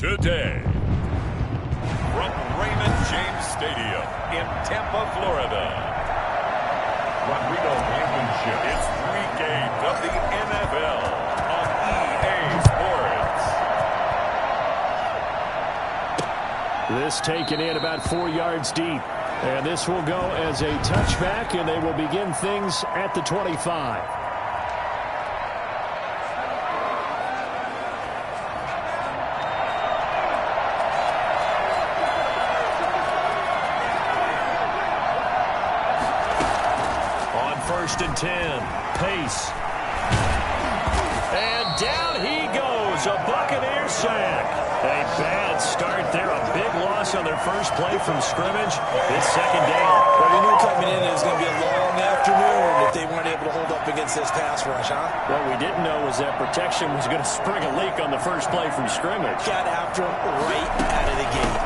today. From Raymond James Stadium in Tampa, Florida. Rodrigo Blankenship. It's 3 games of the NFL on EA Sports. This taken in about 4 yards deep. And this will go as a touchback, and they will begin things at the 25. On 1st and 10, Pace. And down he goes, a Buccaneer sack. A bad start there, a big loss on their first play from scrimmage. It's 2nd down. Well, we knew coming in it was going to be a long afternoon if they weren't able to hold up against this pass rush, huh? What we didn't know was that protection was going to spring a leak on the first play from scrimmage. Got after him right out of the gate.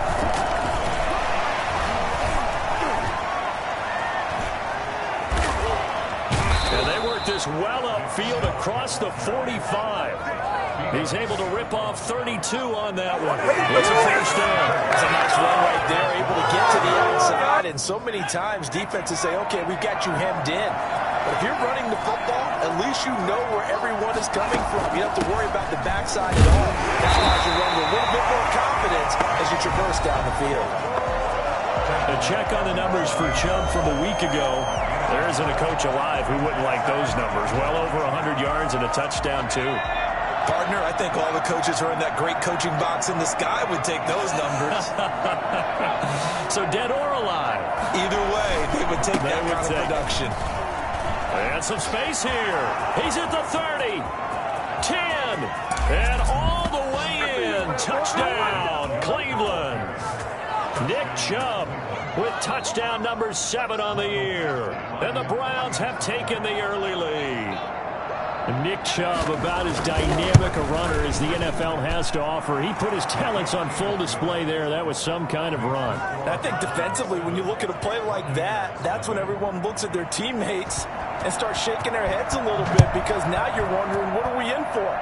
And they worked this well upfield across the 45. He's able to rip off 32 on that one. It's a 1st down. That's a nice run right there, able to get to the outside. And so many times defenses say, okay, we've got you hemmed in. But if you're running the football, at least you know where everyone is coming from. You don't have to worry about the backside at all. That allows you to run with a little bit more confidence as you traverse down the field. A check on the numbers for Chubb from a week ago. There isn't a coach alive who wouldn't like those numbers. Well over 100 yards and a touchdown, too. Partner, I think all the coaches who are in that great coaching box in the sky would take those numbers. So dead or alive? Either way, they would take that kind of production. And some space here. He's at the 30. 10. And all the way in. Touchdown, Cleveland. Nick Chubb with touchdown number 7 on the year. And the Browns have taken the early lead. Nick Chubb, about as dynamic a runner as the NFL has to offer. He put his talents on full display there. That was some kind of run. I think defensively, when you look at a play like that, that's when everyone looks at their teammates and starts shaking their heads a little bit, because now you're wondering, what are we in for?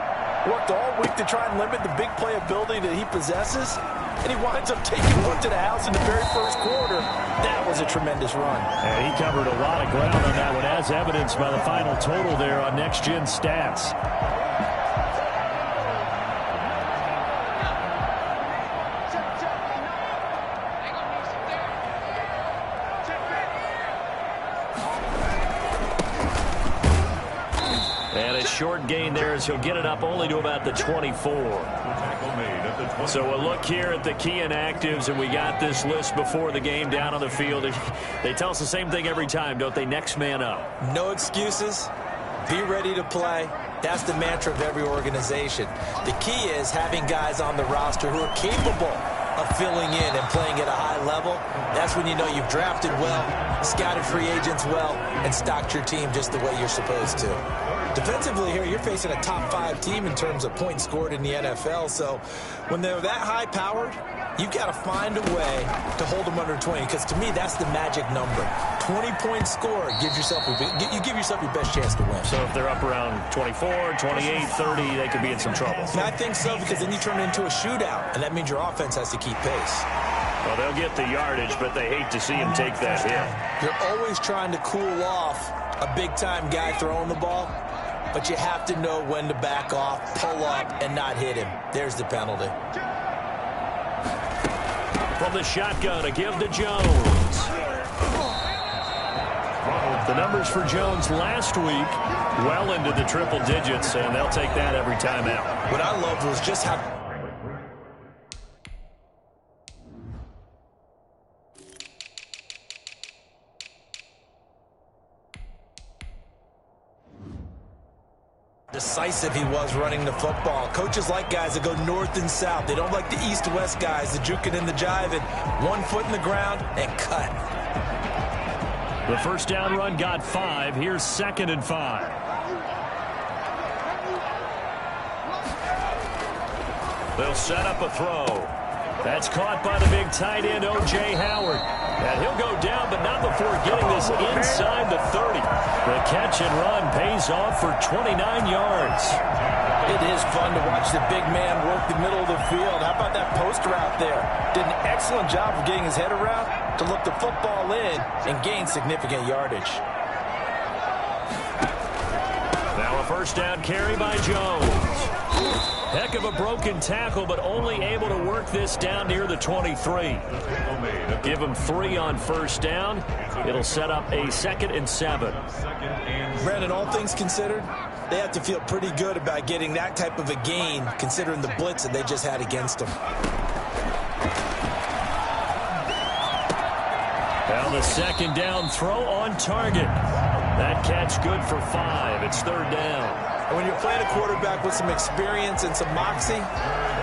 Worked all week to try and limit the big play ability that he possesses, and he winds up taking one to the house in the very first quarter. That was a tremendous run. And he covered a lot of ground on that one, as evidenced by the final total there on Next Gen Stats. And a short gain there as he'll get it up only to about the 24. So a look here at the key inactives, and we got this list before the game down on the field. They tell us the same thing every time, don't they? Next man up. No excuses. Be ready to play. That's the mantra of every organization. The key is having guys on the roster who are capable of filling in and playing at a high level. That's when you know you've drafted well, scouted free agents well, and stocked your team just the way you're supposed to. Defensively here, you're facing a top 5 team in terms of points scored in the NFL. So when they're that high-powered, you've got to find a way to hold them under 20, because to me, that's the magic number. 20 points scored, you give yourself your best chance to win. So if they're up around 24, 28, 30, they could be in some trouble. And I think so, because then you turn it into a shootout, and that means your offense has to keep pace. Well, they'll get the yardage, but they hate to see him take that hit. You're always trying to cool off a big-time guy throwing the ball, but you have to know when to back off, pull up, and not hit him. There's the penalty. From the shotgun, a give to Jones. The numbers for Jones last week, well into the triple digits, and they'll take that every time out. What I loved was just how decisive he was running the football. Coaches like guys that go north and south. They don't like the east-west guys, the juking and the jiving. 1 foot in the ground and cut. The first down run got 5. Here's 2nd and 5. They'll set up a throw. That's caught by the big tight end, O.J. Howard. And he'll go down, but not before getting this inside the 30. The catch and run pays off for 29 yards. It is fun to watch the big man work the middle of the field. How about that post route there? Did an excellent job of getting his head around to look the football in and gain significant yardage. Now a first down carry by Jones. Heck of a broken tackle, but only able to work this down near the 23. Give him 3 on first down. It'll set up a 2nd and 7. Brandon, all things considered, they have to feel pretty good about getting that type of a gain, considering the blitz that they just had against them. Now the 2nd down throw on target. That catch good for 5. It's 3rd down. And when you're playing a quarterback with some experience and some moxie,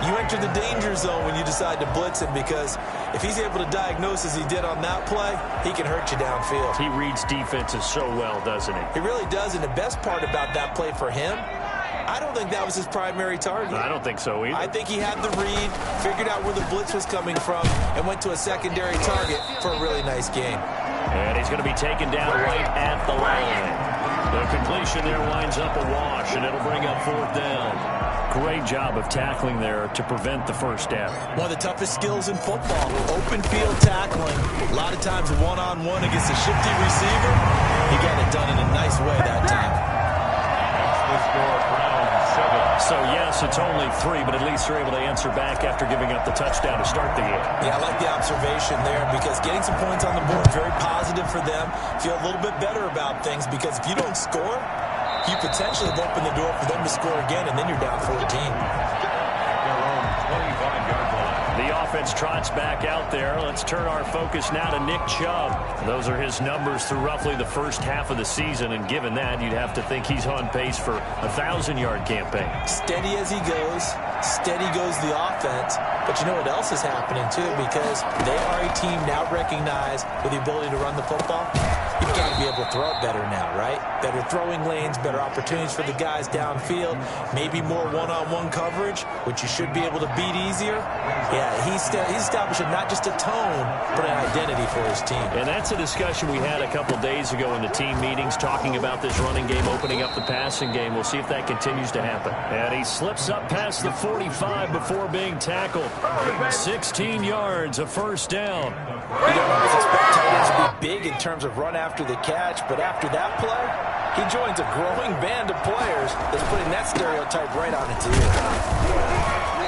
you enter the danger zone when you decide to blitz him, because if he's able to diagnose as he did on that play, he can hurt you downfield. He reads defenses so well, doesn't he? He really does, and the best part about that play for him, I don't think that was his primary target. I don't think so either. I think he had the read, figured out where the blitz was coming from, and went to a secondary target for a really nice game. And he's going to be taken down right at the line. The completion there winds up a wash, and it'll bring up 4th down. Great job of tackling there to prevent the first down. One of the toughest skills in football, open field tackling. A lot of times one-on-one against a shifty receiver. He got it done in a nice way that time. That's the score, Browns 7. So, yes, it's only 3, but at least they're able to answer back after giving up the touchdown to start the game. Yeah, I like the observation there, because getting some points on the board, very positive for them. Feel a little bit better about things, because if you don't score, you potentially have opened the door for them to score again, and then you're down 14. Their own 25-yard line. The offense trots back out there. Let's turn our focus now to Nick Chubb. Those are his numbers through roughly the first half of the season, and given that, you'd have to think he's on pace for a 1,000-yard campaign. Steady as he goes, steady goes the offense. But you know what else is happening, too, because they are a team now recognized with the ability to run the football. You've got to be able to throw it better now, right? Better throwing lanes, better opportunities for the guys downfield, maybe more one-on-one coverage, which you should be able to beat easier. Yeah, he's establishing not just a tone, but an identity for his team. And that's a discussion we had a couple days ago in the team meetings, talking about this running game, opening up the passing game. We'll see if that continues to happen. And he slips up past the 45 before being tackled. 16 yards, a first down. You don't always expect tight ends to be big in terms of run after the catch, but after that play, he joins a growing band of players that's putting that stereotype right on its ear.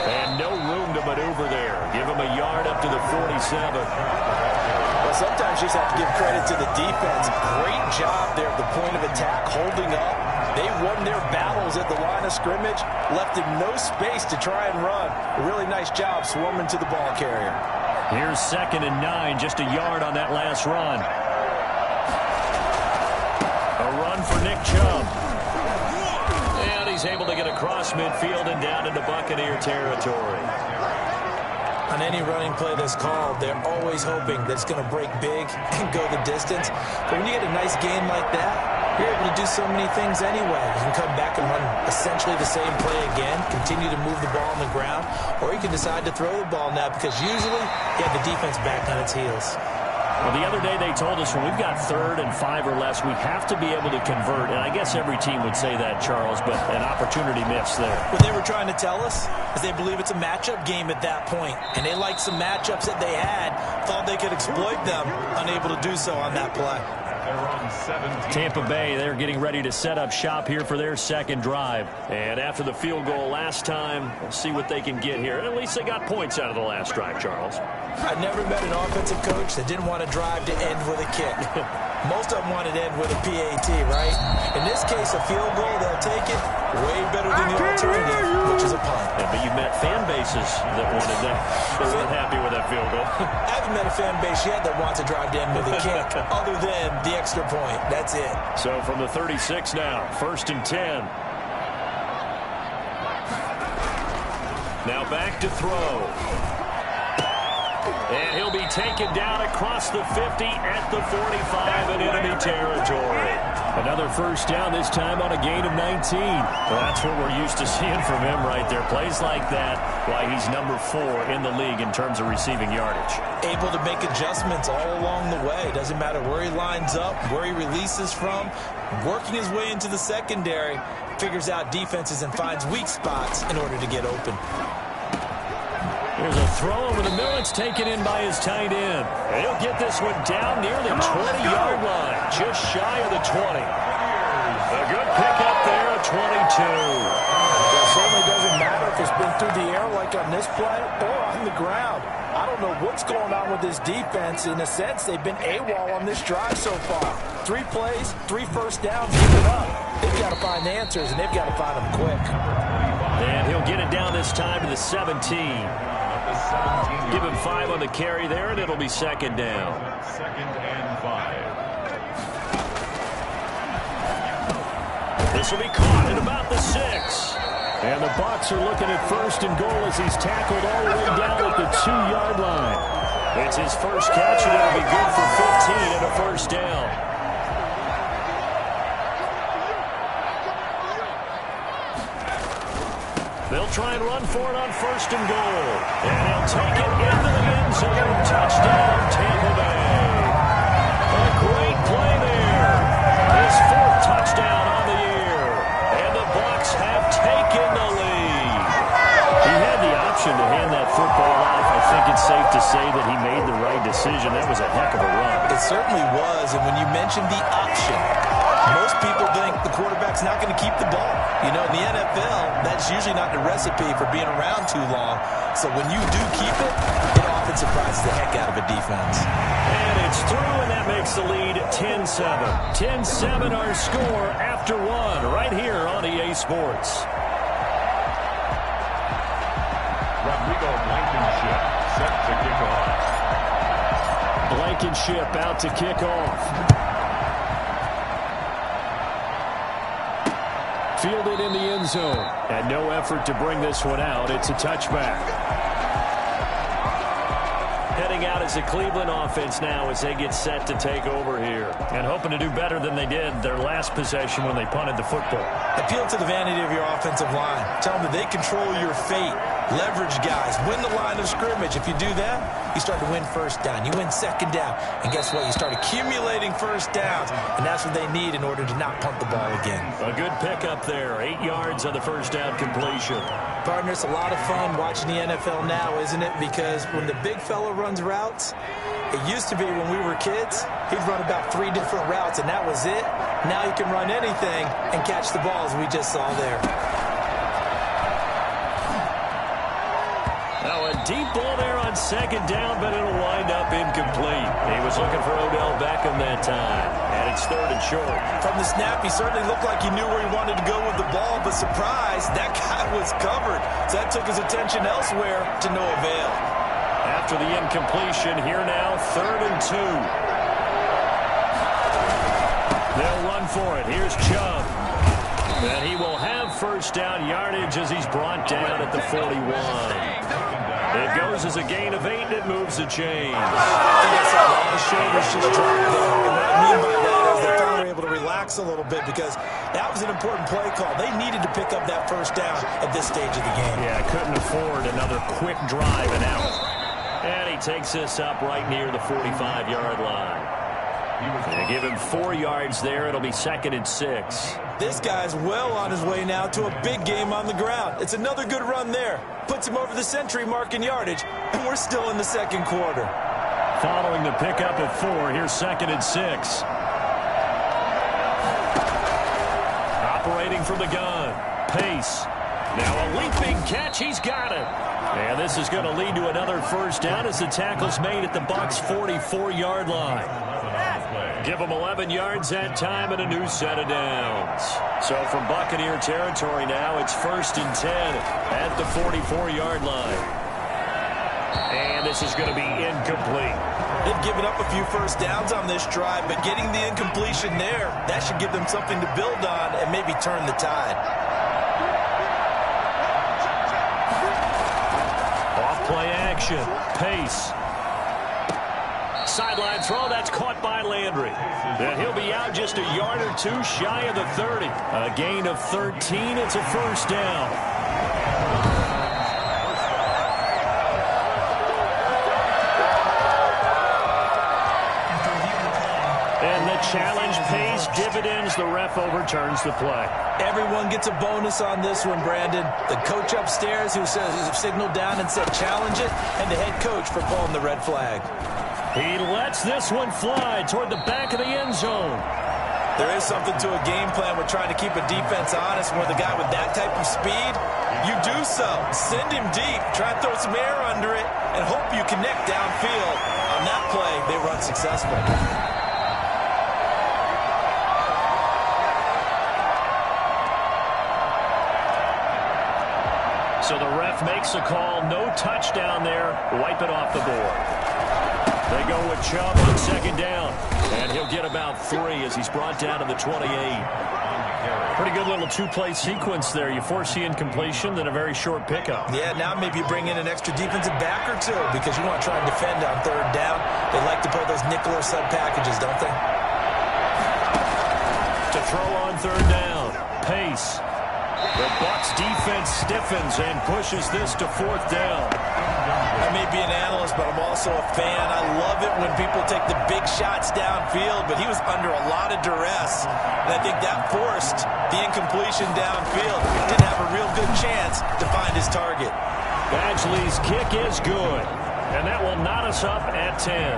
And no room to maneuver there. Give him a yard up to the 47. Well, sometimes you just have to give credit to the defense. Great job there at the point of attack, holding up. They won their battles at the line of scrimmage, left him no space to try and run. A really nice job swarming to the ball carrier. Here's 2nd and 9, just a yard on that last run. A run for Nick Chubb. And he's able to get across midfield and down into Buccaneer territory. On any running play that's called, they're always hoping that it's going to break big and go the distance. But when you get a nice gain like that, you're able to do so many things anyway. You can come back and run essentially the same play again, continue to move the ball on the ground, or you can decide to throw the ball now, because usually you have the defense back on its heels. Well, the other day they told us when we've got 3rd and 5 or less, we have to be able to convert. And I guess every team would say that, Charles, but an opportunity missed there. What they were trying to tell us is they believe it's a matchup game at that point, and they liked some matchups that they had, thought they could exploit them, unable to do so on that play. Tampa Bay, they're getting ready to set up shop here for their 2nd drive. And after the field goal last time, we'll see what they can get here. And at least they got points out of the last drive, Charles. I've never met an offensive coach that didn't want to drive to end with a kick. Most of them wanted to end with a PAT, right? In this case, a field goal, they'll take it. Way better than the alternative, which is a punt. Yeah, but you've met fan bases that wanted that. They weren't happy with that field goal. I haven't met a fan base yet that wants to drive to end with a kick, other than the extra point. That's it. So from the 36 now, 1st and 10. Now back to throw. And he'll be taken down across the 50 at the 45 in enemy territory. Another first down, this time on a gain of 19. Well, that's what we're used to seeing from him right there. Plays like that, why he's number 4 in the league in terms of receiving yardage. Able to make adjustments all along the way. Doesn't matter where he lines up, where he releases from. Working his way into the secondary, figures out defenses and finds weak spots in order to get open. Here's a throw over the middle. It's taken in by his tight end. And he'll get this one down near the 20-yard line, just shy of the 20. A good pickup there at 22. It certainly doesn't matter if it's been through the air like on this play or on the ground. I don't know what's going on with this defense. In a sense, they've been AWOL on this drive so far. 3 plays, 3 first downs, give it up. They've got to find answers, and they've got to find them quick. And he'll get it down this time to the 17. Give him 5 on the carry there, and it'll be second down. Second and 5. This will be caught at about the 6. And the Bucs are looking at first and goal as he's tackled all the way down at the 2-yard line. It's his first catch, and it'll be good for 15 and a first down. They'll try and run for it on first and goal. And he'll take it into the end zone. Touchdown, Tampa Bay. A great play there. His 4th touchdown on the year. And the Bucs have taken the lead. He had the option to hand that football off. I think it's safe to say that he made the right decision. That was a heck of a run. It certainly was, and when you mentioned the option, most people think the quarterback's not going to keep the ball. You know, in the NFL, that's usually not the recipe for being around too long. So when you do keep it, it often surprises the heck out of a defense. And it's through, and that makes the lead 10-7. 10-7 our score after 1 right here on EA Sports. Rodrigo Blankenship set to kick off. Blankenship out to kick off. Fielded in the end zone. And no effort to bring this one out. It's a touchback. Heading out as a Cleveland offense now as they get set to take over here. And hoping to do better than they did their last possession when they punted the football. Appeal to the vanity of your offensive line. Tell them that they control your fate. Leverage guys. Win the line of scrimmage. If you do that, you start to win first down. You win second down. And guess what? You start accumulating first downs. And that's what they need in order to not punt the ball again. A good pickup there. 8 yards on the first down completion. Partner, it's a lot of fun watching the NFL now, isn't it? Because when the big fella runs routes, it used to be when we were kids, he'd run about 3 different routes, and that was it. Now you can run anything and catch the ball, as we just saw there. Now a deep ball there on second down, but it'll wind up incomplete. He was looking for Odell Beckham that time, and it's 3rd and short. From the snap, he certainly looked like he knew where he wanted to go with the ball, but surprise, that guy was covered. So that took his attention elsewhere to no avail. After the incompletion, here now, 3rd and 2. They'll run for it. Here's Chubb. And he will have first down yardage as he's brought down at the 41. It goes as a gain of 8, and it moves the chains. The shoulders just dropped there. And what I mean by that is they finally were able to relax a little bit because that was an important play call. They needed to pick up that first down at this stage of the game. Yeah, couldn't afford another quick drive and out. And he takes this up right near the 45-yard line. They give him 4 yards there. It'll be 2nd and 6. This guy's well on his way now to a big game on the ground. It's another good run there. Puts him over the century mark in yardage, and we're still in the second quarter. Following the pickup of 4, here's 2nd and 6. Operating from the gun. Pace. Now a leaping catch. He's got it. And this is going to lead to another first down as the tackle's made at the Bucs' 44-yard line. Give them 11 yards that time and a new set of downs. So from Buccaneer territory now, it's 1st and 10 at the 44-yard line. And this is going to be incomplete. They've given up a few first downs on this drive, but getting the incompletion there, that should give them something to build on and maybe turn the tide. Off play action. Pace. sideline throw. That's caught by Landry. And he'll be out just a yard or two shy of the 30. A gain of 13. It's a first down. And the challenge pays dividends. The ref overturns the play. Everyone gets a bonus on this one, Brandon. The coach upstairs who signaled down and said challenge it, and the head coach for pulling the red flag. He lets this one fly toward the back of the end zone. There is something to a game plan. We're trying to keep a defense honest. With a guy with that type of speed, you do so. Send him deep. Try and throw some air under it and hope you connect downfield. On that play, they were unsuccessful. So the ref makes a call. No touchdown there. Wipe it off the board. They go with Chubb on second down. And he'll get about 3 as he's brought down to the 28. Pretty good little two-play sequence there. You force the incompletion, then a very short pickup. Yeah, now maybe you bring in an extra defensive back or two because you want to try and defend on third down. They like to play those nickel or sub packages, don't they? To throw on third down. Pace. The Bucs defense stiffens and pushes this to fourth down. I may be an analyst, but I'm also a fan. I love it when people take the big shots downfield, but he was under a lot of duress. And I think that forced the incompletion downfield. Didn't have a real good chance to find his target. Badgley's kick is good. And that will knot us up at 10.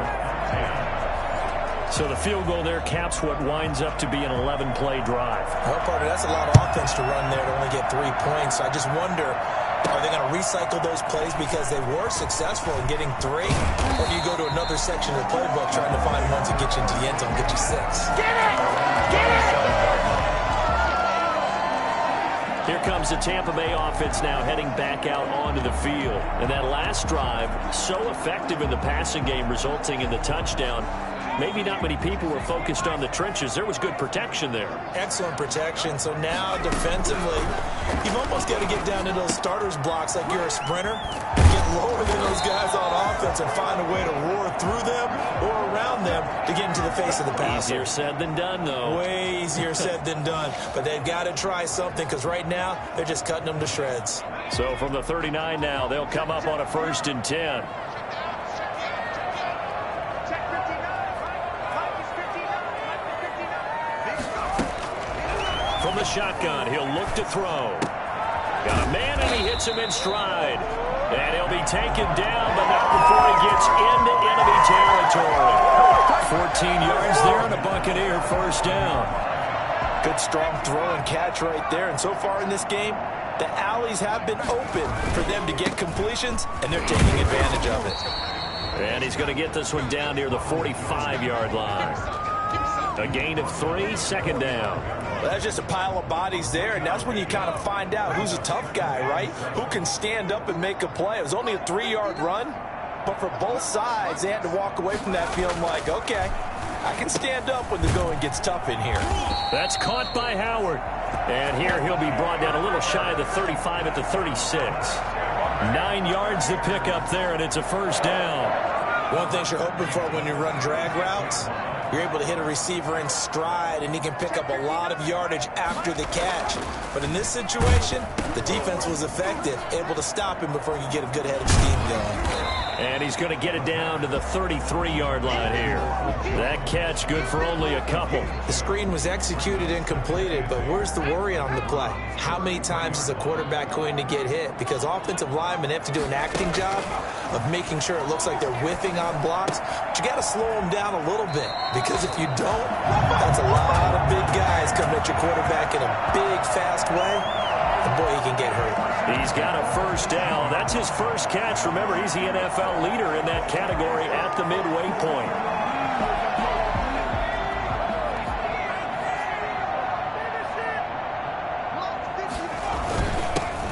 So the field goal there caps what winds up to be an 11-play drive. Well, partner, that's a lot of offense to run there to only get 3 points. I just wonder, are they going to recycle those plays because they were successful in getting 3? Or do you go to another section of the playbook trying to find ones that get you into the end zone, get you 6? Get it! Get it! Here comes the Tampa Bay offense now heading back out onto the field. And that last drive, so effective in the passing game, resulting in the touchdown. Maybe not many people were focused on the trenches. There was good protection there. Excellent protection. So now defensively, you've almost got to get down to those starters blocks like you're a sprinter. Get lower than those guys on offense and find a way to roar through them or around them to get into the face of the passer. Easier said than done, though. Way easier said than done. But they've got to try something because right now they're just cutting them to shreds. So from the 39 now, they'll come up on a 1st and 10. From the shotgun, he'll look to throw. Got a man, and he hits him in stride. And he'll be taken down, but not before he gets into enemy territory. 14 yards there and a Buccaneer first down. Good strong throw and catch right there. And so far in this game, the alleys have been open for them to get completions, and they're taking advantage of it. And he's going to get this one down near the 45-yard line. A gain of 3, second down. Well, that's just a pile of bodies there, and that's when you kind of find out who's a tough guy, right? Who can stand up and make a play. It was only a 3-yard run, but for both sides, they had to walk away from that feeling like, okay, I can stand up when the going gets tough in here. That's caught by Howard. And here he'll be brought down a little shy of the 35 at the 36. 9 yards to pick up there, and it's a first down. One thing you're hoping for when you run drag routes, you're able to hit a receiver in stride, and he can pick up a lot of yardage after the catch. But in this situation, the defense was effective, able to stop him before you get a good head of steam going. And he's going to get it down to the 33-yard line here. That catch good for only a couple. The screen was executed and completed, but where's the worry on the play? How many times is a quarterback going to get hit? Because offensive linemen have to do an acting job of making sure it looks like they're whiffing on blocks. But you got to slow them down a little bit, because if you don't, that's a lot of big guys coming at your quarterback in a big, fast way. And boy, he can get hurt. He's got a first down. That's his first catch. Remember, he's the NFL leader in that category at the midway point.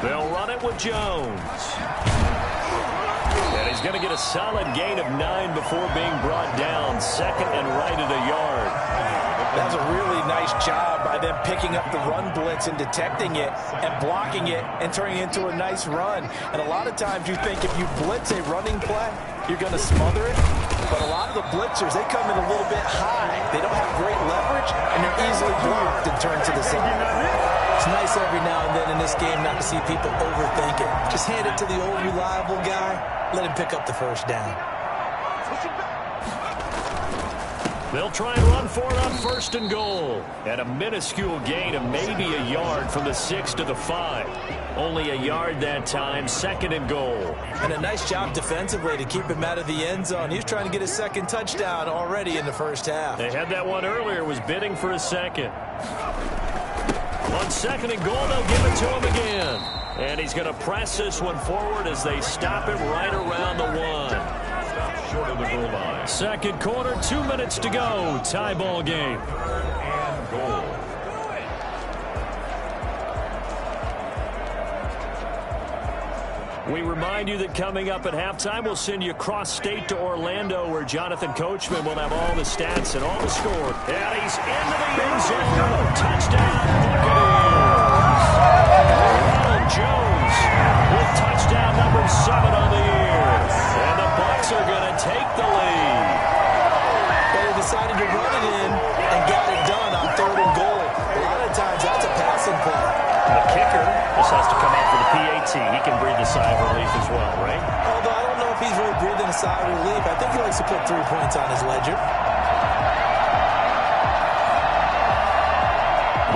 They'll run it with Jones. And he's going to get a solid gain of 9 before being brought down. Second and right at a yard. That was a really nice job by them picking up the run blitz and detecting it and blocking it and turning it into a nice run. And a lot of times you think if you blitz a running play, you're going to smother it. But a lot of the blitzers, they come in a little bit high. They don't have great leverage, and they're easily blocked and turned to the side. It's nice every now and then in this game not to see people overthink it. Just hand it to the old reliable guy. Let him pick up the first down. They'll try and run for it on 1st and goal. At a minuscule gain of maybe a yard from the 6 to the 5. Only a yard that time, 2nd and goal. And a nice job defensively to keep him out of the end zone. He was trying to get his 2nd touchdown already in the first half. They had that one earlier, was bidding for a 2nd. On 2nd and goal, they'll give it to him again. And he's going to press this one forward as they stop him right around the 1. Short of the goal line. 2nd quarter, 2 minutes to go. Tie ball game. 3rd and goal. We remind you that coming up at halftime, we'll send you cross-state to Orlando, where Jonathan Coachman will have all the stats and all the score. And he's into the end zone. Touchdown, Buccaneers. Ronald Jones with touchdown number 7 on the year. And the Bucs are going to take the lead. But he decided to run it in and got it done on 3rd and goal. A lot of times that's a passing play. The kicker just has to come out for the PAT. He can breathe a sigh of relief as well, right? Although I don't know if he's really breathing a sigh of relief. I think he likes to put 3 points on his ledger.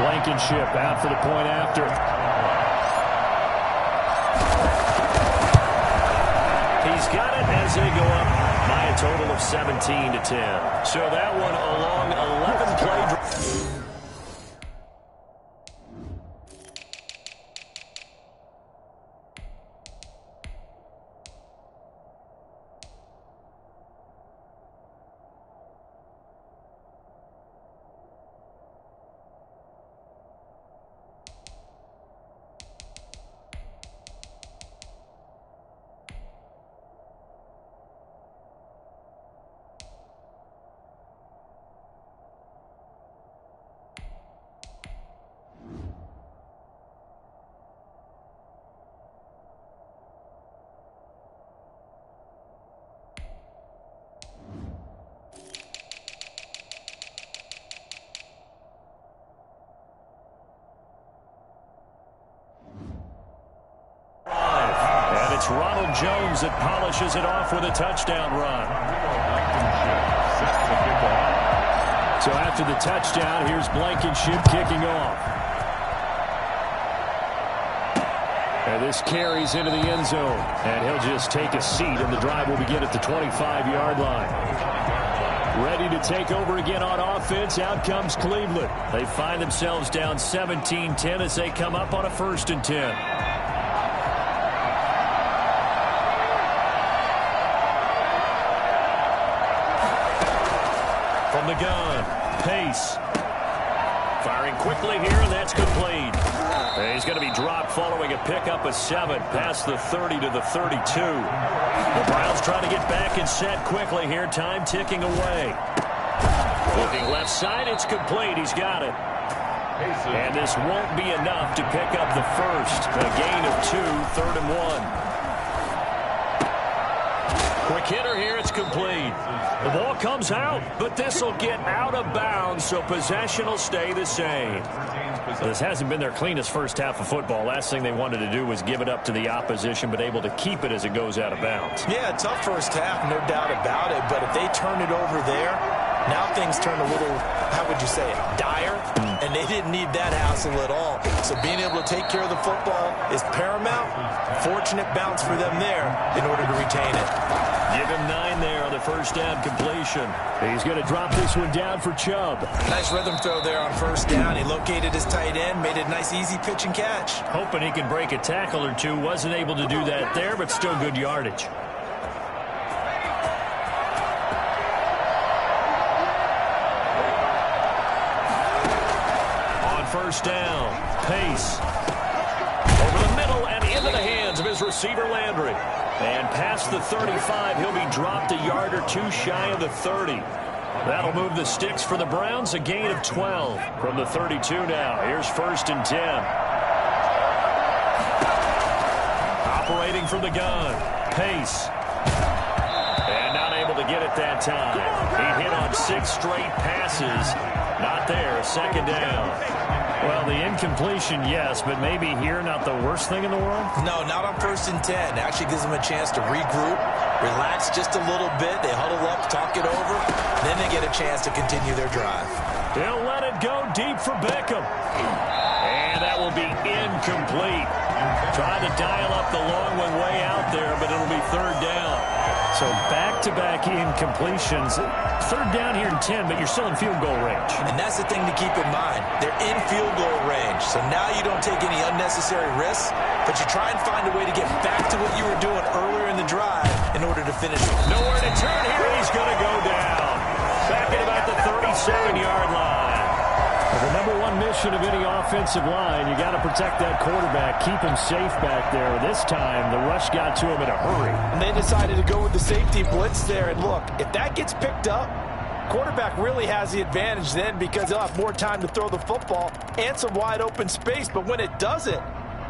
Blankenship out for the point after. He's got it as they go up by a total of 17 to 10. So that one a long 11-play drive. It's Ronald Jones that polishes it off with a touchdown run. So after the touchdown, here's Blankenship kicking off. And this carries into the end zone. And he'll just take a seat, and the drive will begin at the 25-yard line. Ready to take over again on offense. Out comes Cleveland. They find themselves down 17-10 as they come up on a 1st and 10. From the gun, Pace. Firing quickly here, and that's complete. And he's going to be dropped following a pickup of 7 past the 30 to the 32. The Browns trying to get back and set quickly here. Time ticking away. Looking left side, it's complete. He's got it. And this won't be enough to pick up the first. A gain of 2, 3rd and 1. Quick hitter here, it's complete. The ball comes out, but this will get out of bounds, so possession will stay the same. This hasn't been their cleanest first half of football. Last thing they wanted to do was give it up to the opposition, but able to keep it as it goes out of bounds. Yeah, tough first half, no doubt about it, but if they turn it over there, now things turn a little, how would you say it, dire, and they didn't need that hassle at all. So being able to take care of the football is paramount. Fortunate bounce for them there in order to retain it. Give him 9 there on the first down completion. He's going to drop this one down for Chubb. Nice rhythm throw there on first down. He located his tight end, made it a nice easy pitch and catch. Hoping he can break a tackle or two. Wasn't able to do that there, but still good yardage. On first down, Pace. Over the middle and into the hands of his receiver Landry. And past the 35, he'll be dropped a yard or 2 shy of the 30. That'll move the sticks for the Browns, a gain of 12 from the 32 now. Here's 1st and 10. Operating from the gun. Pace. And not able to get it that time. He hit on 6 straight passes. Not there. 2nd down. Well, the incompletion, yes, but maybe here not the worst thing in the world? No, not on 1st and 10. Actually gives them a chance to regroup, relax just a little bit. They huddle up, talk it over. Then they get a chance to continue their drive. He'll let it go deep for Beckham. And that will be incomplete. Trying to dial up the long one way out there, but it'll be 3rd down. So back-to-back incompletions. 3rd down here in 10, but you're still in field goal range. And that's the thing to keep in mind. They're in field goal range. So now you don't take any unnecessary risks, but you try and find a way to get back to what you were doing earlier in the drive in order to finish. Nowhere to turn here. He's going to go down. Back at about the 37-yard line. Well, the number one mission of any offensive line, you got to protect that quarterback, keep him safe back there. This time, the rush got to him in a hurry. And they decided to go with the safety blitz there. And look, if that gets picked up, quarterback really has the advantage then because he'll have more time to throw the football and some wide open space. But when it doesn't,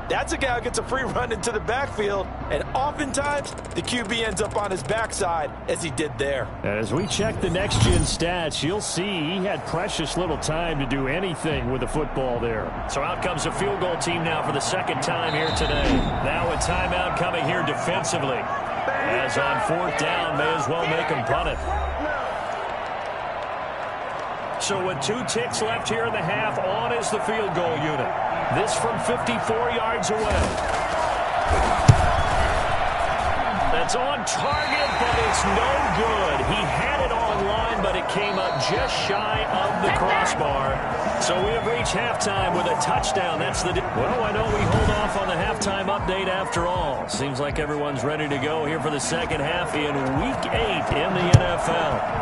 that's a guy who gets a free run into the backfield, and oftentimes the QB ends up on his backside as he did there. And as we check the next-gen stats, you'll see he had precious little time to do anything with the football there. So out comes a field goal team now for the 2nd time here today. Now a timeout coming here defensively. As on 4th down, may as well make him punt it. So with 2 ticks left here in the half, on is the field goal unit. This from 54 yards away. That's on target, but it's no good. He had it on line, but it came up just shy of the crossbar. So we have reached halftime with a touchdown. That's the... Well, why don't we hold off on the halftime update after all? Seems like everyone's ready to go here for the 2nd half in Week 8 in the NFL.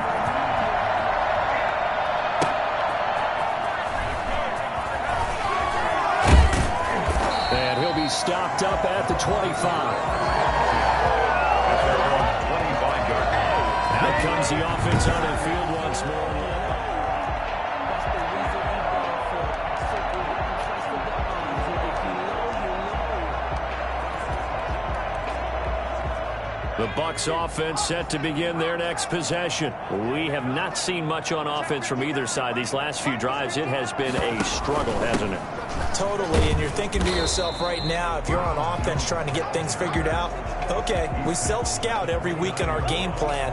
Stopped up at the 25. Now comes the offense on the field once more. The Bucs offense set to begin their next possession. We have not seen much on offense from either side. These last few drives, it has been a struggle, hasn't it? Totally, and you're thinking to yourself right now, if you're on offense trying to get things figured out, okay, we self-scout every week in our game plan.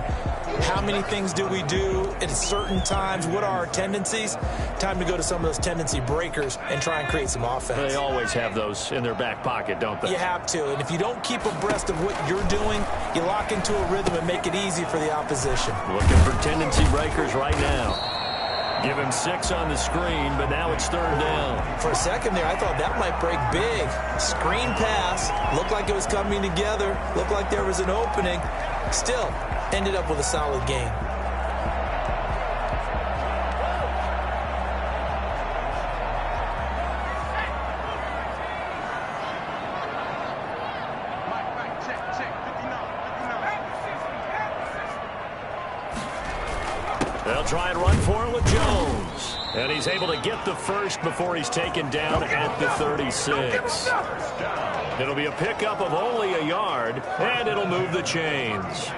How many things do we do at certain times? What are our tendencies? Time to go to some of those tendency breakers and try and create some offense. They always have those in their back pocket, don't they? You have to, and if you don't keep abreast of what you're doing, you lock into a rhythm and make it easy for the opposition. Looking for tendency breakers right now. Give him 6 on the screen, but now it's 3rd down. For a second there, I thought that might break big. Screen pass. Looked like it was coming together. Looked like there was an opening. Still, ended up with a solid game. They'll try and run for it with Jones. And he's able to get the first before he's taken down at the 36. It'll be a pickup of only a yard, and it'll move the chains.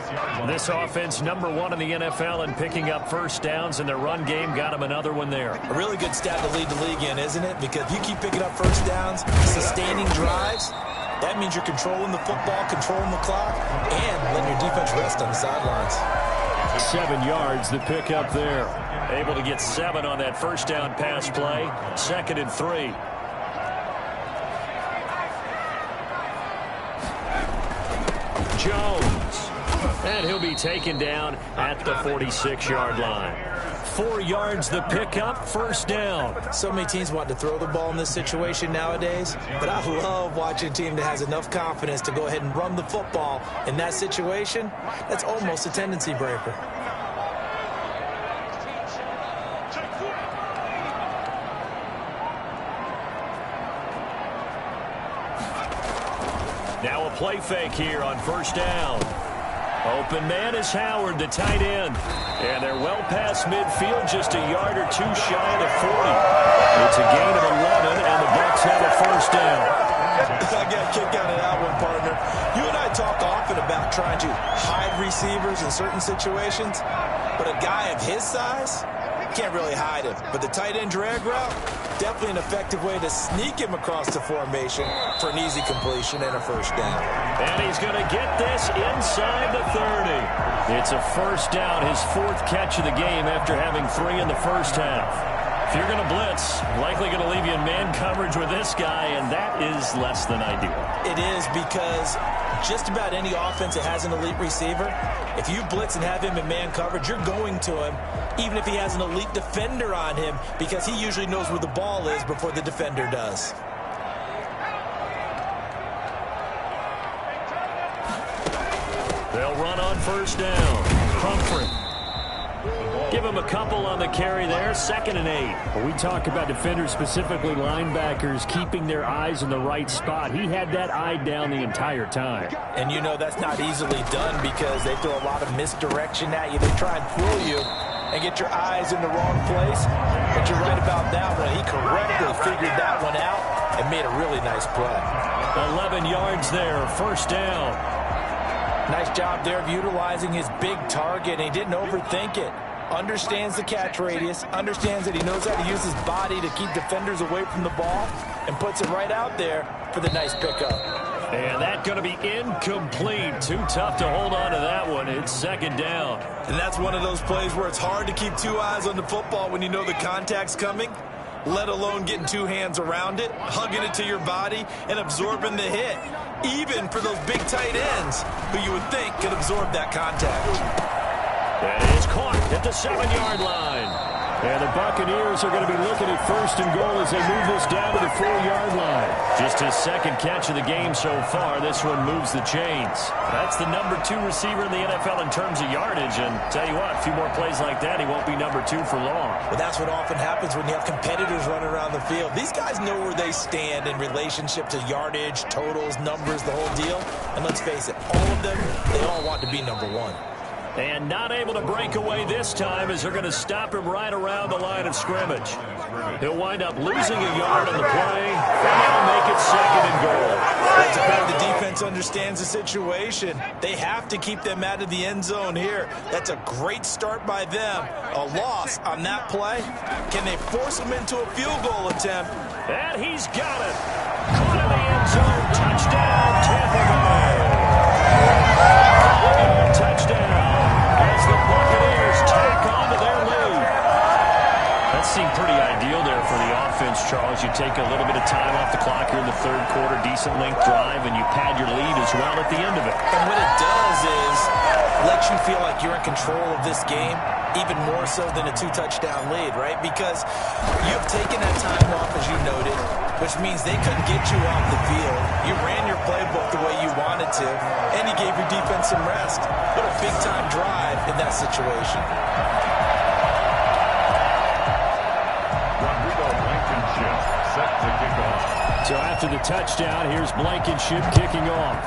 This offense, number 1 in the NFL in picking up first downs, and their run game got him another one there. A really good stat to lead the league in, isn't it? Because you keep picking up first downs, sustaining drives, that means you're controlling the football, controlling the clock, and letting your defense rest on the sidelines. 7 yards, the pickup there. Able to get 7 on that first down pass play. 2nd and 3. Jones. And he'll be taken down at the 46-yard line. 4 yards the pickup, first down. So many teams want to throw the ball in this situation nowadays, but I love watching a team that has enough confidence to go ahead and run the football in that situation. That's almost a tendency breaker. Now a play fake here on first down. Open man is Howard, the tight end. And they're well past midfield, just a yard or two shy of the 40. It's a gain of 11, and the Bucs have a first down. I got a kick out of that one, partner. You and I talk often about trying to hide receivers in certain situations, but a guy of his size can't really hide him. But the tight end drag route, definitely an effective way to sneak him across the formation for an easy completion and a first down. And he's going to get this inside the 30. It's a first down, his fourth catch of the game after having 3 in the first half. If you're going to blitz, likely going to leave you in man coverage with this guy, and that is less than ideal. It is, because just about any offense that has an elite receiver, if you blitz and have him in man coverage, you're going to him, even if he has an elite defender on him, because he usually knows where the ball is before the defender does. They'll run on first down. Humphrey. Give him a couple on the carry there. 2nd and 8. When we talk about defenders, specifically linebackers, keeping their eyes in the right spot, he had that eye down the entire time. And you know that's not easily done because they throw a lot of misdirection at you. They try and fool you and get your eyes in the wrong place. But you're right about that one. He correctly figured that one out and made a really nice play. 11 yards there. First down. Nice job there of utilizing his big target, and he didn't overthink it. Understands the catch radius, understands that he knows how to use his body to keep defenders away from the ball, and puts it right out there for the nice pickup. And that's going to be incomplete. Too tough to hold on to that one. It's 2nd down. And that's one of those plays where it's hard to keep 2 eyes on the football when you know the contact's coming, let alone getting 2 hands around it, hugging it to your body, and absorbing the hit, even for those big tight ends who you would think could absorb that contact. And it is caught at the 7-yard line. And the Buccaneers are going to be looking at 1st and goal as they move this down to the 4-yard line. Just his 2nd catch of the game so far. This one moves the chains. That's the number 2 receiver in the NFL in terms of yardage. And tell you what, a few more plays like that, he won't be number 2 for long. Well, that's what often happens when you have competitors running around the field. These guys know where they stand in relationship to yardage, totals, numbers, the whole deal. And let's face it, all of them, they all want to be number 1. And not able to break away this time as they're going to stop him right around the line of scrimmage. He'll wind up losing a yard on the play, and they'll make it 2nd and goal. That's about the defense understands the situation. They have to keep them out of the end zone here. That's a great start by them. A loss on that play. Can they force them into a field goal attempt? And he's got it. Caught in the end zone. Touchdown, Tampa Bay. Touchdown. As the Buccaneers tack on to their lead. That seemed pretty ideal there for the offense, Charles. You take a little bit of time off the clock here in the 3rd quarter, decent length drive, and you pad your lead as well at the end of it. And what it does is let you feel like you're in control of this game, even more so than a 2-touchdown lead, right? Because you've taken that time off, as you noted, which means they couldn't get you off the field. You ran your playbook the way you wanted to, and you gave your defense some rest. What a big-time drive in that situation. Rodrigo Blankenship set to kick off. So after the touchdown, here's Blankenship kicking off.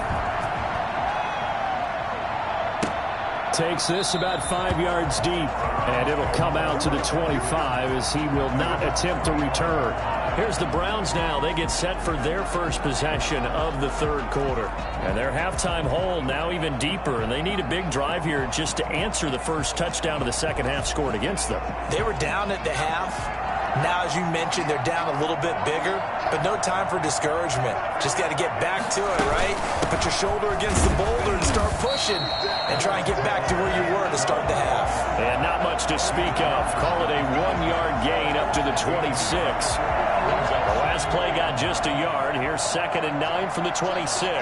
Takes this about 5 yards deep, and it'll come out to the 25 as he will not attempt to return. Here's the Browns now. They get set for their first possession of the 3rd quarter. And their halftime hole now even deeper, and they need a big drive here just to answer the first touchdown of the 2nd half scored against them. They were down at the half. Now, as you mentioned, they're down a little bit bigger, but no time for discouragement. Just got to get back to it, right? Put your shoulder against the boulder and start pushing and try and get back to where you were to start the half. And not much to speak of. Call it a 1-yard gain up to the 26. The last play got just a yard. Here's 2nd and 9 from the 26.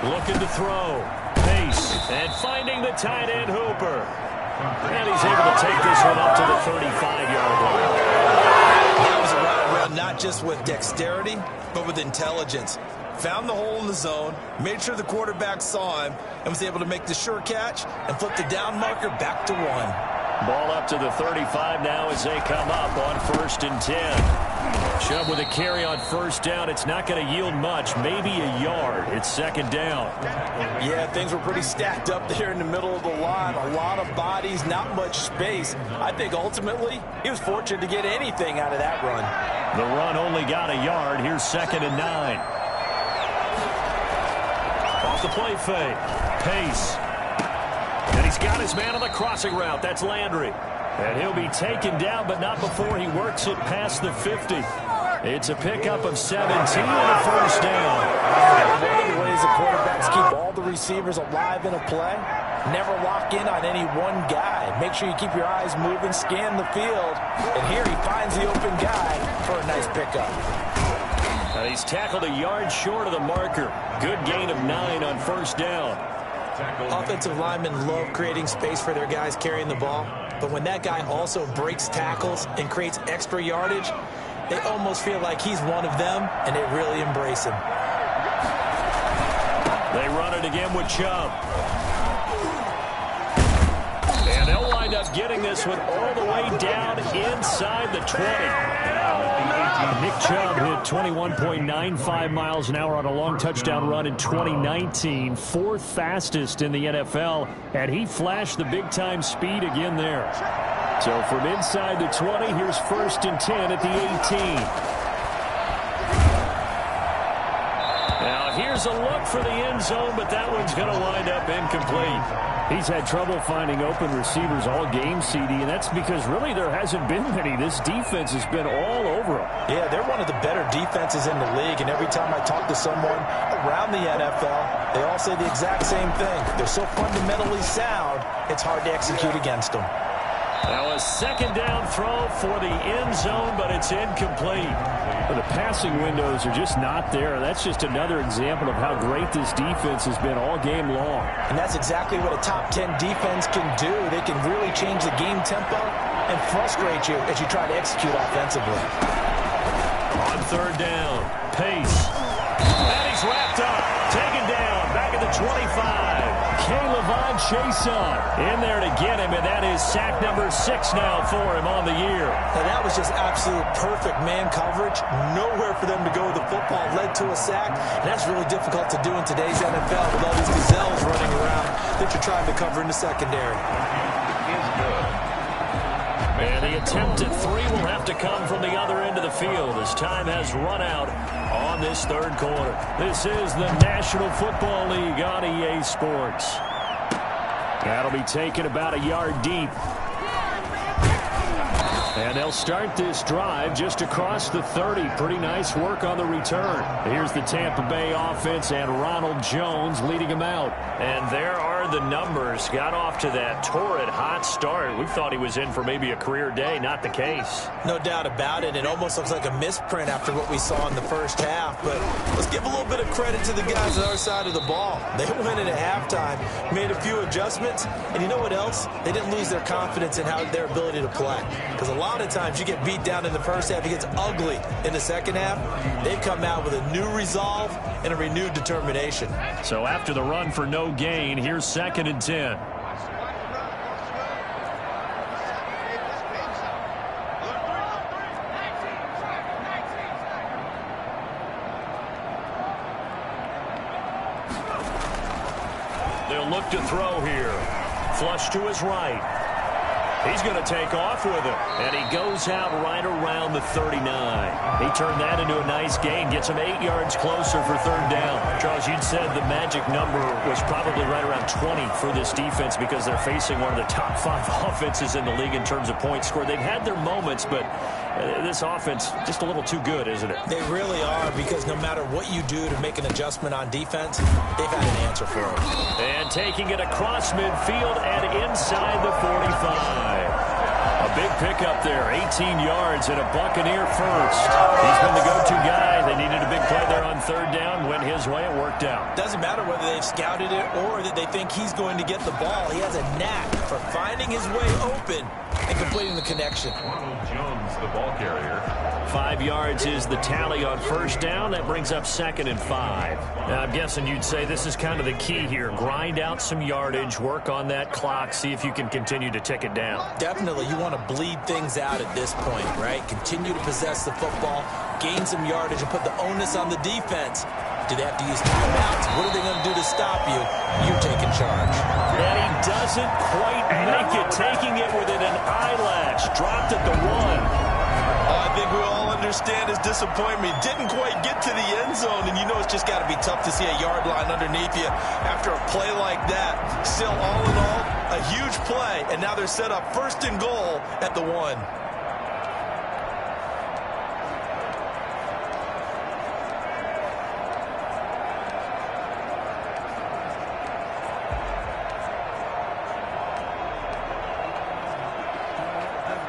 Looking to throw. Pace. And finding the tight end Hooper. And he's able to take this one up to the 35-yard line. That was a route run not just with dexterity, but with intelligence. Found the hole in the zone, made sure the quarterback saw him, and was able to make the sure catch and flip the down marker back to 1. Ball up to the 35 now as they come up on 1st and 10. Chubb with a carry on first down. It's not going to yield much, maybe a yard. It's second down. Yeah, things were pretty stacked up there in the middle of the line. A lot of bodies, not much space. I think ultimately he was fortunate to get anything out of that run. The run only got a yard. Here's 2nd and 9. Off the play fake. Pace. And he's got his man on the crossing route. That's Landry. And he'll be taken down, but not before he works it past the 50. It's a pickup of 17 and a first down. One of the ways the quarterbacks keep all the receivers alive in a play, never lock in on any one guy. Make sure you keep your eyes moving, scan the field. And here he finds the open guy for a nice pickup. And he's tackled a yard short of the marker. Good gain of 9 on first down. Offensive linemen love creating space for their guys carrying the ball, but when that guy also breaks tackles and creates extra yardage, they almost feel like he's one of them, and they really embrace him. They run it again with Chubb. And they'll wind up getting this one all the way down inside the 20. Nick Chubb hit 21.95 miles an hour on a long touchdown run in 2019, 4th fastest in the NFL, and he flashed the big-time speed again there. So from inside the 20, here's 1st and 10 at the 18. Now here's a look for the end zone, but that one's going to wind up incomplete. He's had trouble finding open receivers all game, CD, and that's because really there hasn't been many. This defense has been all over them. Yeah, they're one of the better defenses in the league, and every time I talk to someone around the NFL, they all say the exact same thing. They're so fundamentally sound, it's hard to execute against them. Now a 2nd down throw for the end zone, but it's incomplete. Well, the passing windows are just not there. That's just another example of how great this defense has been all game long. And that's exactly what a top 10 defense can do. They can really change the game tempo and frustrate you as you try to execute offensively. On 3rd down, Pace. And he's wrapped up, taken down, back at the 25. K'Lavon Chaisson in there to get him, and that is sack number 6 now for him on the year. And that was just absolute perfect man coverage. Nowhere for them to go with the football. Led to a sack, and that's really difficult to do in today's NFL with all these gazelles running around that you're trying to cover in the secondary. And the attempted 3 will have to come from the other end of the field as time has run out on this 3rd quarter. This is the National Football League on EA Sports. That'll be taken about a yard deep. And they'll start this drive just across the 30. Pretty nice work on the return. Here's the Tampa Bay offense and Ronald Jones leading them out. And there are the numbers. Got off to that torrid hot start. We thought he was in for maybe a career day. Not the case. No doubt about it. It almost looks like a misprint after what we saw in the first half. But let's give a little bit of credit to the guys on our side of the ball. They went in at halftime, made a few adjustments, and you know what else? They didn't lose their confidence in their ability to play. Because a lot of times you get beat down in the first half, it gets ugly in the second half. They've come out with a new resolve and a renewed determination. So after the run for no gain, here's 2nd and 10. They'll look to throw here. Flush to his right. He's going to take off with it, and he goes out right around the 39. He turned that into a nice gain, gets him 8 yards closer for 3rd down. Charles, you'd said the magic number was probably right around 20 for this defense because they're facing one of the top 5 offenses in the league in terms of points scored. They've had their moments, but this offense just a little too good, isn't it? They really are, because no matter what you do to make an adjustment on defense, they've had an answer for it. And taking it across midfield and inside the 45. A big pickup there, 18 yards and a Buccaneer first. He's been the go-to guy. They needed a big play there on 3rd down. Went his way, it worked out. Doesn't matter whether they've scouted it or that they think he's going to get the ball. He has a knack for finding his way open and completing the connection. Ronald Jones, the ball carrier. 5 yards is the tally on 1st down. That brings up 2nd and 5. Now, I'm guessing you'd say this is kind of the key here. Grind out some yardage, work on that clock, see if you can continue to tick it down. Definitely, you want to bleed things out at this point, right? Continue to possess the football, gain some yardage and put the onus on the defense. Do they have to use timeouts? What are they going to do to stop you? You're taking charge. And he doesn't quite make it, taking it within an eyelash. Dropped at the 1. I think we all understand his disappointment. Didn't quite get to the end zone, and you know it's just got to be tough to see a yard line underneath you after a play like that. Still, all in all, a huge play, and now they're set up 1st and goal at the 1.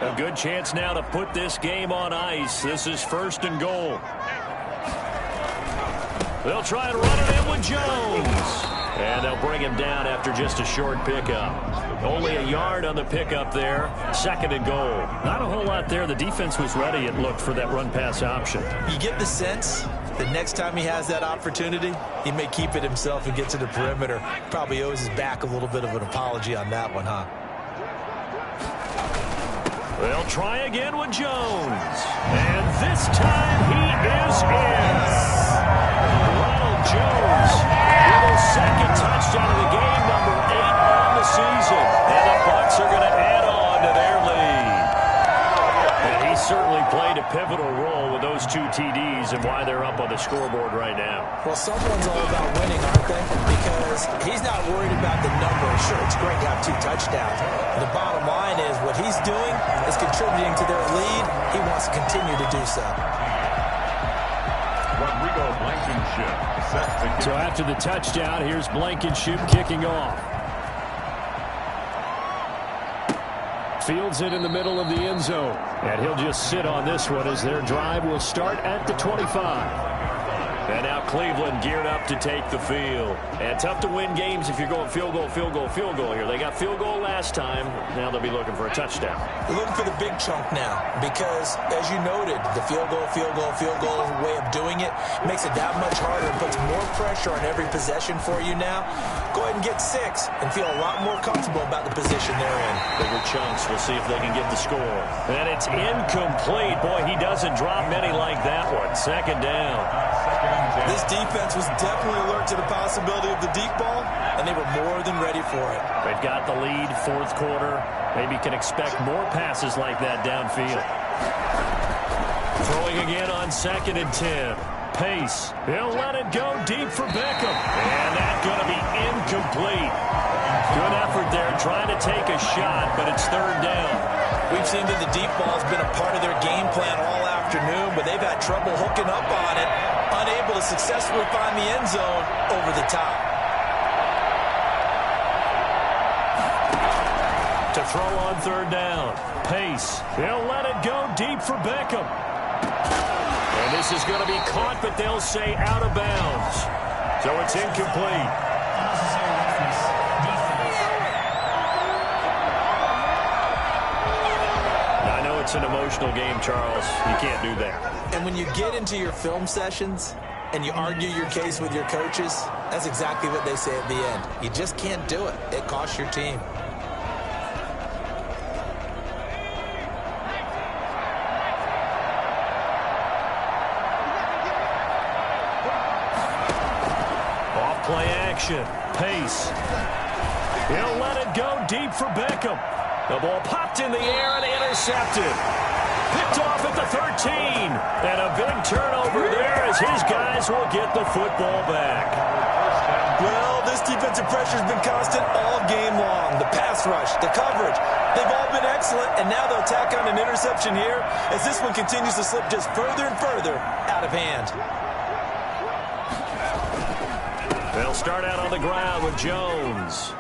A good chance now to put this game on ice. This is 1st and goal. They'll try and run it in with Jones. And they'll bring him down after just a short pickup. Only a yard on the pickup there. 2nd and goal. Not a whole lot there. The defense was ready, it looked, for that run-pass option. You get the sense that next time he has that opportunity, he may keep it himself and get to the perimeter. Probably owes his back a little bit of an apology on that one, huh? They'll try again with Jones. And this time he is in. Ronald Jones with his 2nd touchdown of the game, number 8 on the season. And the Bucs are going to add on to their lead. And he certainly played a pivotal role with those 2 TDs and why they're up on the scoreboard right now. Well, someone's all about winning, aren't they? Because he's not worried about the number. Sure, it's great to have 2 touchdowns. The bottom line is what he's doing is contributing to their lead. He wants to continue to do so. Rodrigo Blankenship set to So after the touchdown, here's Blankenship kicking off. Fields it in the middle of the end zone. And he'll just sit on this one as their drive will start at the 25. And now Cleveland geared up to take the field. And tough to win games if you're going field goal, field goal, field goal here. They got field goal last time. Now they'll be looking for a touchdown. They're looking for the big chunk now because, as you noted, the field goal way of doing it makes it that much harder and puts more pressure on every possession for you now. Go ahead and get 6 and feel a lot more comfortable about the position they're in. Bigger chunks. We'll see if they can get the score. And it's incomplete. Boy, he doesn't drop many like that one. 2nd down. This defense was definitely alert to the possibility of the deep ball, and they were more than ready for it. They've got the lead, 4th quarter. Maybe can expect more passes like that downfield. Throwing again on 2nd and 10. Pace. He'll let it go deep for Beckham. And that's going to be incomplete. Good effort there trying to take a shot, but it's 3rd down. We've seen that the deep ball has been a part of their game plan all afternoon, but they've had trouble hooking up on it, unable to successfully find the end zone over the top. To throw on 3rd down. Pace. He'll let it go deep for Beckham. And this is going to be caught, but they'll say out of bounds. So it's incomplete. I know it's an emotional game, Charles. You can't do that. And when you get into your film sessions and you argue your case with your coaches, that's exactly what they say at the end. You just can't do it. It costs your team. Play action. Pace. He'll let it go deep for Beckham. The ball popped in the air and intercepted. Picked off at the 13. And a big turnover there as his guys will get the football back. Well, this defensive pressure has been constant all game long. The pass rush, the coverage, they've all been excellent. And now they'll tack on an interception here as this one continues to slip just further and further out of hand. They'll start out on the ground with Jones.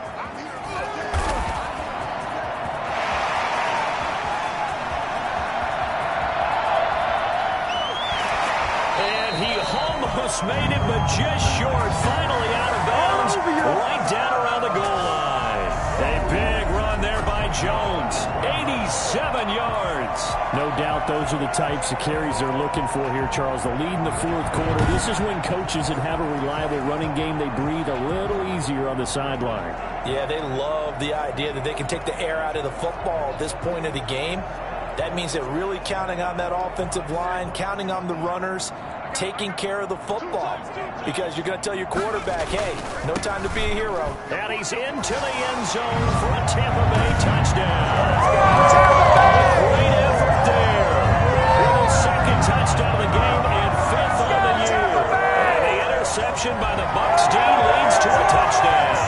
And he almost made it, but just short. Finally out of bounds, right down around the goal line. A big run there by Jones. 87 yards. No doubt those are the types of carries they're looking for here, Charles. The lead in the 4th quarter. This is when coaches that have a reliable running game, they breathe a little easier on the sideline. Yeah, they love the idea that they can take the air out of the football at this point of the game. That means they're really counting on that offensive line, counting on the runners, taking care of the football. Because you're going to tell your quarterback, hey, no time to be a hero. And he's into the end zone for a Tampa Bay touchdown. Great effort there. His second touchdown of the game and fifth on the year. And the interception by the Bucs D leads to a touchdown.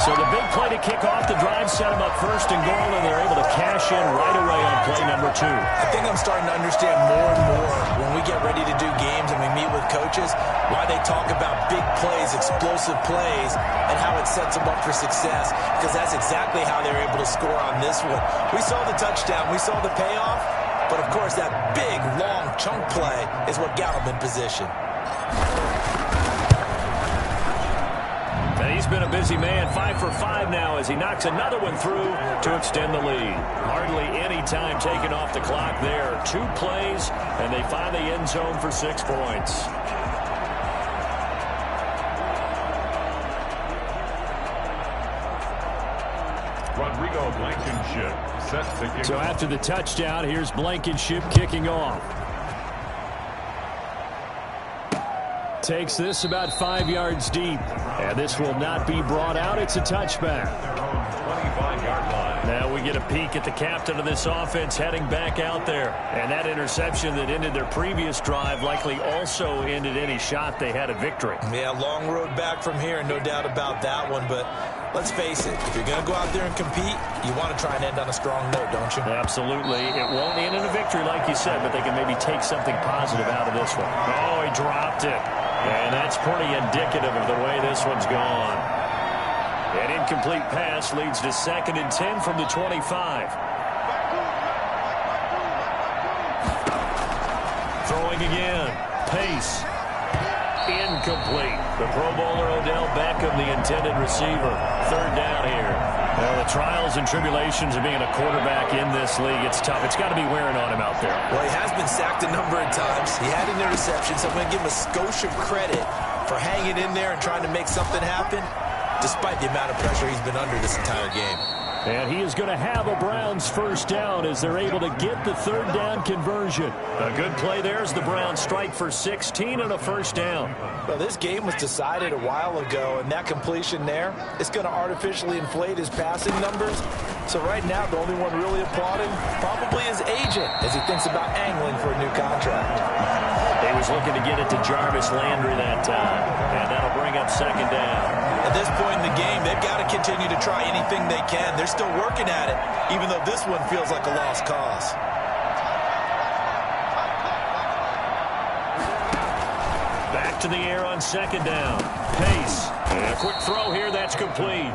So the big play to kick off the drive set them up first and goal, and they're able to cash in right away on play number 2. I think I'm starting to understand more and more when we get ready to do games and we meet with coaches why they talk about big plays, explosive plays, and how it sets them up for success, because that's exactly how they're able to score on this one. We saw the touchdown. We saw the payoff. But, of course, that big, long chunk play is what got them in position. And he's been a busy man, 5 for 5 now as he knocks another one through to extend the lead. Hardly any time taken off the clock there. 2 plays, and they find the end zone for 6 points. Rodrigo Blankenship set to kick. So after the touchdown, here's Blankenship kicking off. Takes this about 5 yards deep. And this will not be brought out. It's a touchback. 25-yard line. Now we get a peek at the captain of this offense heading back out there. And that interception that ended their previous drive likely also ended any shot they had a victory. Yeah, long road back from here, no doubt about that one. But let's face it, if you're going to go out there and compete, you want to try and end on a strong note, don't you? Absolutely. It won't end in a victory like you said, but they can maybe take something positive out of this one. Oh, he dropped it. And that's pretty indicative of the way this one's gone. An incomplete pass leads to 2nd and 10 from the 25. Throwing again. Pace. Incomplete. The Pro Bowler Odell Beckham, the intended receiver. 3rd down here. Well, the trials and tribulations of being a quarterback in this league, it's tough. It's got to be wearing on him out there. Well, he has been sacked a number of times. He had an interception, so I'm going to give him a skosh of credit for hanging in there and trying to make something happen, despite the amount of pressure he's been under this entire game. And he is going to have a Browns first down as they're able to get the 3rd down conversion. A good play there as the Browns strike for 16 and a first down. Well, this game was decided a while ago, and that completion there is going to artificially inflate his passing numbers. So right now, the only one really applauding probably his agent as he thinks about angling for a new contract. He was looking to get it to Jarvis Landry that time, and that'll bring up 2nd down. At this point in the game, they've got to continue to try anything they can. They're still working at it, even though this one feels like a lost cause. Back to the air on 2nd down. Pace. And a quick throw here, that's complete.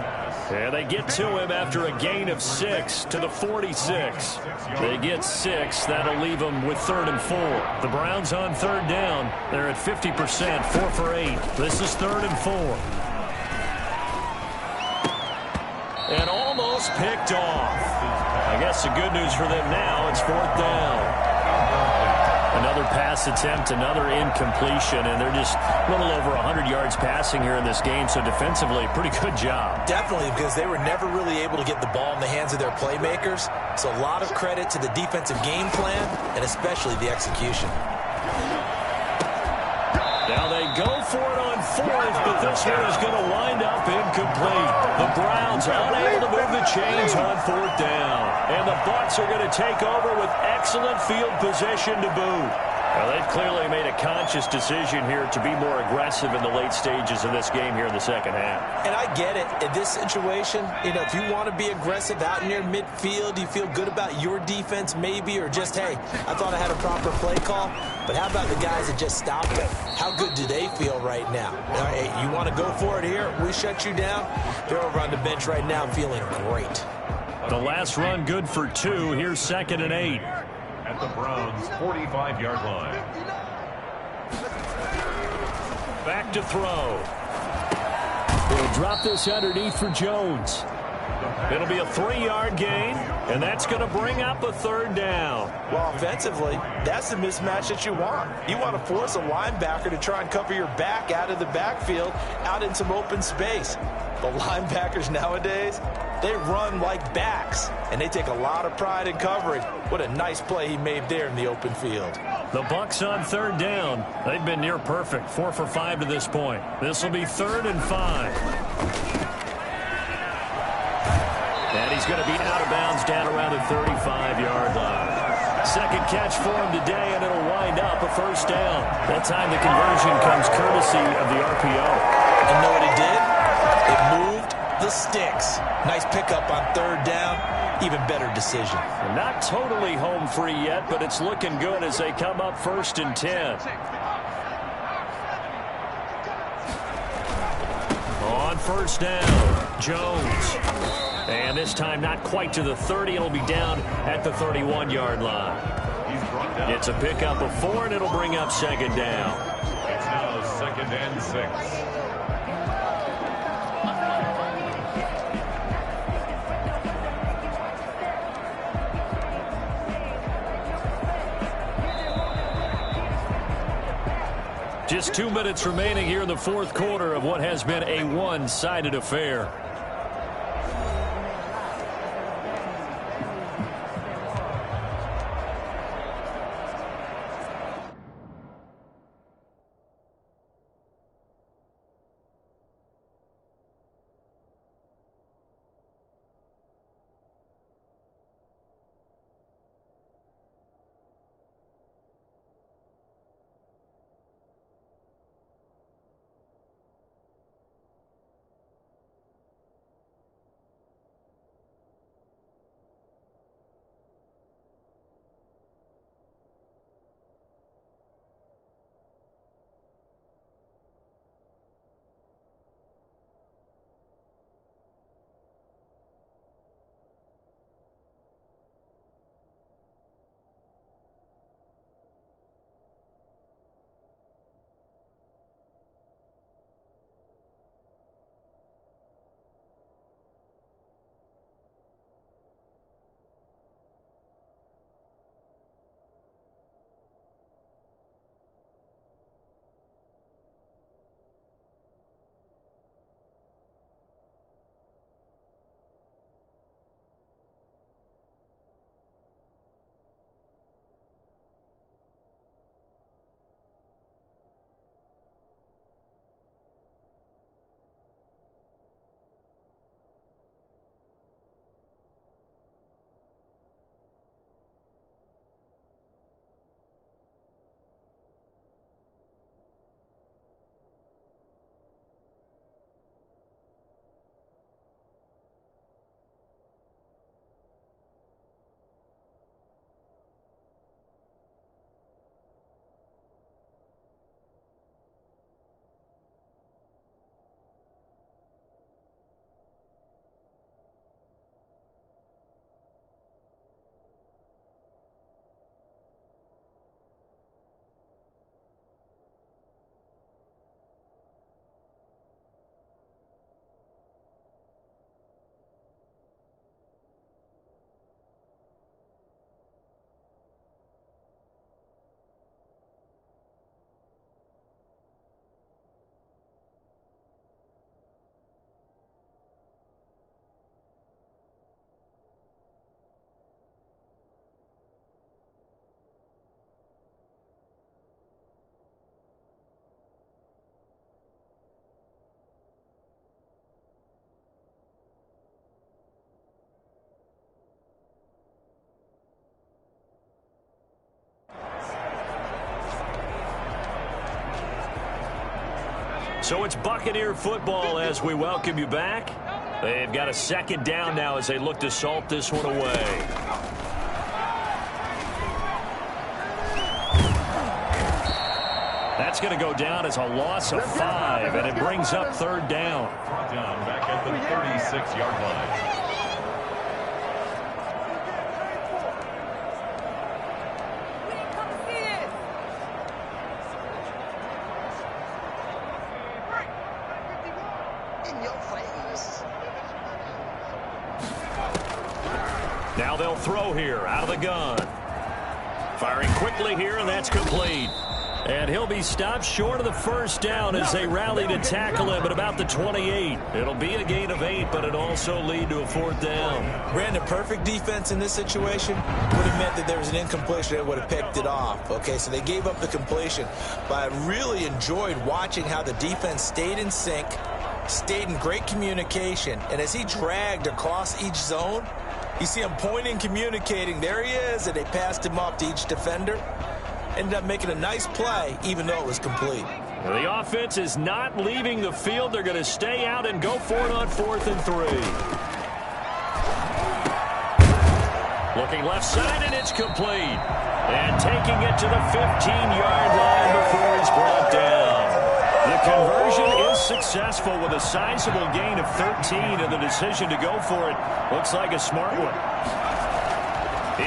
And they get to him after a gain of 6 to the 46. They get 6. That'll leave them with 3rd and 4. The Browns on 3rd down. They're at 50%, 4 for 8. This is 3rd and 4. And almost picked off. I guess the good news for them now, it's 4th down. Another pass attempt, another incompletion, and they're just a little over 100 yards passing here in this game, so defensively, pretty good job. Definitely, because they were never really able to get the ball in the hands of their playmakers, so a lot of credit to the defensive game plan, and especially the execution. Now they go for it on 4th, but this one is going to wind up incomplete. The Browns unable to move the chains on 4th down. And the Bucs are going to take over with excellent field position to boot. Well, they've clearly made a conscious decision here to be more aggressive in the late stages of this game here in the 2nd half. And I get it. In this situation, if you want to be aggressive out near midfield, you feel good about your defense maybe, or just, hey, I thought I had a proper play call. But how about the guys that just stopped it? How good do they feel right now? Hey, you want to go for it here? We shut you down? They're over on the bench right now feeling great. The last run good for 2. Here's 2nd and 8. At the Browns' 45-yard line. Back to throw. They'll drop this underneath for Jones. It'll be a 3-yard gain, and that's going to bring up a 3rd down. Well, offensively, that's the mismatch that you want. You want to force a linebacker to try and cover your back out of the backfield, out in some open space. The linebackers nowadays, they run like backs, and they take a lot of pride in covering. What a nice play he made there in the open field. The Bucs on third down. They've been near perfect, 4 for 5 to this point. This will be 3rd and 5. And he's going to be out of bounds down around the 35-yard line. Second catch for him today, and it'll wind up a first down. That time the conversion comes courtesy of the RPO. And know what it did? It moved the sticks. Nice pickup on third down. Even better decision. Not totally home free yet, but it's looking good as they come up 1st and 10. On first down, Jones. And this time not quite to the 30. It'll be down at the 31-yard line. It's a pickup of 4, and it'll bring up 2nd down. It's now 2nd and 6. Just 2 minutes remaining here in the 4th quarter of what has been a one-sided affair. So it's Buccaneer football as we welcome you back. They've got a 2nd down now as they look to salt this one away. That's going to go down as a loss of 5, and it brings up 3rd down. Down back at the 36-yard line. Now they'll throw here out of the gun. Firing quickly here, and that's complete. And he'll be stopped short of the first down as they rally to tackle him at about the 28. It'll be a gain of 8, but it also lead to a 4th down. Brandon, perfect defense in this situation would have meant that there was an incompletion. They would have picked it off. Okay, so they gave up the completion. But I really enjoyed watching how the defense stayed in sync, stayed in great communication. And as he dragged across each zone, you see him pointing, communicating. There he is, and they passed him off to each defender. Ended up making a nice play, even though it was complete. The offense is not leaving the field. They're going to stay out and go for it on 4th and 3. Looking left side, and it's complete. And taking it to the 15-yard line before he's brought down. The conversion is successful with a sizable gain of 13, and the decision to go for it looks like a smart one.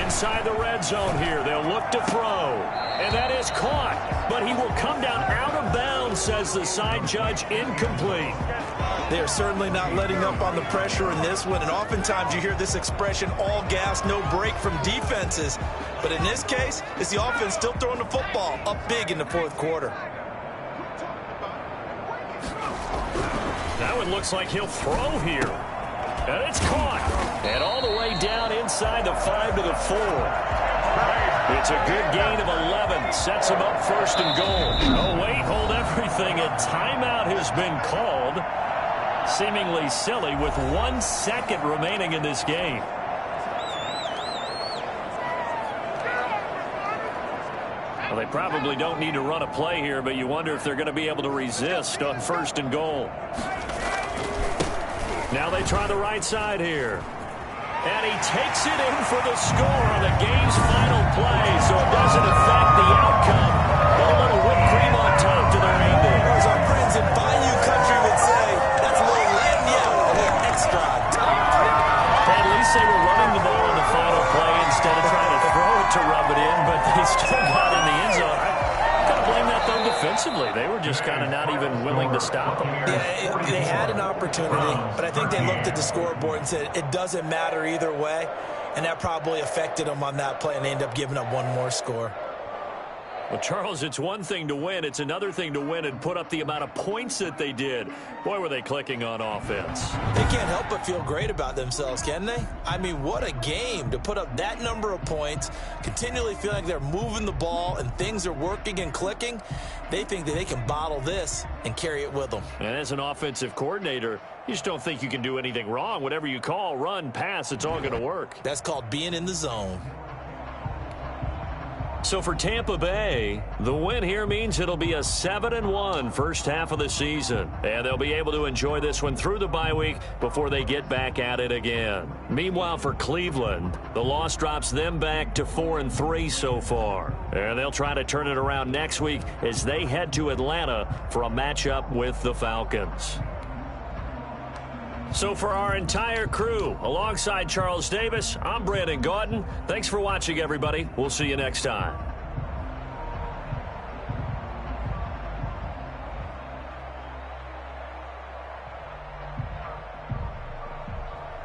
Inside the red zone here, they'll look to throw. And that is caught. But he will come down out of bounds, says the side judge, incomplete. They are certainly not letting up on the pressure in this one. And oftentimes you hear this expression, all gas, no break from defenses. But in this case, it's the offense still throwing the football up big in the 4th quarter. That one looks like he'll throw here. And it's caught. And all the way down inside the 5 to the 4. It's a good gain of 11. Sets him up 1st and goal. Oh, wait, hold everything. A timeout has been called. Seemingly silly with 1 second remaining in this game. Well, they probably don't need to run a play here, but you wonder if they're going to be able to resist on 1st and goal. Now they try the right side here. And he takes it in for the score on the game's final play, so it doesn't affect the outcome. But a little whipped cream on top to their ending. As our friends in Bayou Country would say, that's a little lagniappe, a little extra on top. At least they were running the ball on the final play instead of trying to throw it to rub it in, but they still got in the end zone. I gotta blame that, though, defensively. They were just kind of not even willing to stop them. Yeah, they had an opportunity, but I think they looked at the scoreboard and said it doesn't matter either way, and that probably affected them on that play, and they ended up giving up one more score. Well, Charles, it's one thing to win. It's another thing to win and put up the amount of points that they did. Boy, were they clicking on offense. They can't help but feel great about themselves, can they? I mean, what a game to put up that number of points, continually feel like they're moving the ball and things are working and clicking. They think that they can bottle this and carry it with them. And as an offensive coordinator, you just don't think you can do anything wrong. Whatever you call, run, pass, it's all going to work. That's called being in the zone. So for Tampa Bay, the win here means it'll be a 7-1 first half of the season. And they'll be able to enjoy this one through the bye week before they get back at it again. Meanwhile, for Cleveland, the loss drops them back to 4-3 so far. And they'll try to turn it around next week as they head to Atlanta for a matchup with the Falcons. So for our entire crew, alongside Charles Davis, I'm Brandon Gaudin. Thanks for watching, everybody. We'll see you next time.